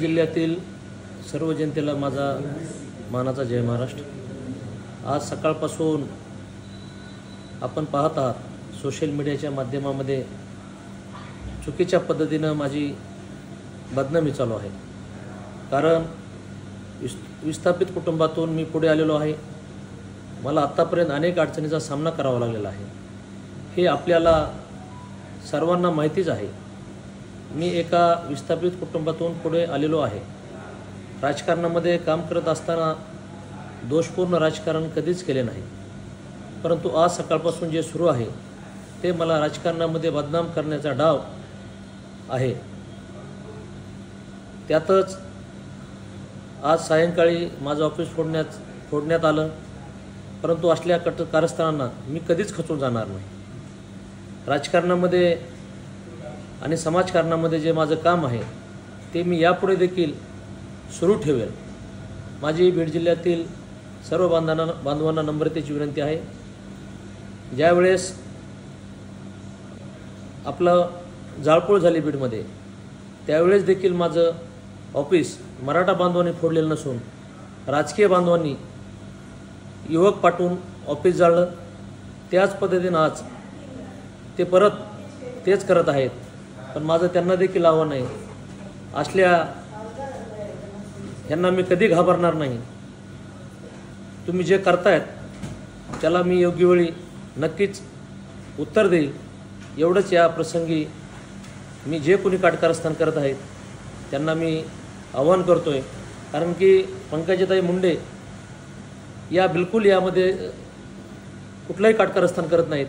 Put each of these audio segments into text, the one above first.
जिल्ह्यातील सर्व जनतेला माझा मानाचा जय महाराष्ट्र। आज सकाळपासून आपण पाहत आहात सोशल मीडियाच्या माध्यमामध्ये चुकीच्या पद्धतीने माझी बदनामी चालू आहे। कारण विस्थापित कुटुंबातून मी पुढे आलेलो आहे। मला आतापर्यंत अनेक अडचणींचा सामना करावा लागलेला आहे। हे आपल्याला सर्वांना माहितीच आहे। मी एका विस्थापित कुटुंबातून पुढे आलेलो आहे। राजकारणामध्ये काम करत असताना दोषपूर्ण राजकारण कधीच केले नाही, परंतु आज सकाळपासून जे सुरू आहे ते मला राजकारणामध्ये बदनाम करण्याचा डाव आहे। त्यातच आज सायंकाळी माझं ऑफिस फोडण्यात आलं, परंतु असल्या कारस्थानांना मी कधीच खचून जाणार नाही। राजकारणामध्ये आणि समाजकारणामध्ये जे माझं काम आहे ते मी यापुढे देखील सुरू ठेवेल। माझी बीड जिल्ह्यातील सर्व बांधवांना नम्रतेची विनंती आहे, ज्यावेळेस आपलं जाळपोळ झाली बीडमध्ये त्यावेळेस देखील माझं ऑफिस मराठा बांधवांनी फोडलेलं नसून राजकीय बांधवांनी युवक पाठवून ऑफिस जाळलं। त्याच पद्धतीने आज ते परत तेच करत आहेत, पण माझं त्यांना देखील आव्हान नाही। असल्या यांना मी कधी घाबरणार नाही। तुम्ही जे करतायत त्याला मी योग्य वेळी नक्कीच उत्तर देईल। एवढंच या प्रसंगी मी जे कोणी कारस्थान करत आहेत त्यांना मी आव्हान करतोय, कारण की पंकजाताई मुंडे या बिलकुल यामध्ये कुठलाही कारस्थान करत नाहीत,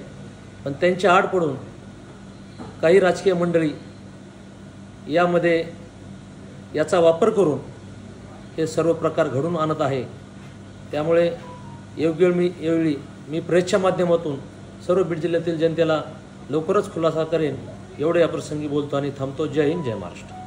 पण त्यांच्या आड पडून काही राजकीय मंडळी यामध्ये याचा वापर करून हे सर्व प्रकार घडून आणत आहे। त्यामुळे योग्य वेळी मी प्रेसच्या माध्यमातून सर्व बीड जिल्ह्यातील जनतेला लवकरच खुलासा करेन। एवढे या प्रसंगी बोलतो आणि थांबतो। जय हिंद, जय महाराष्ट्र।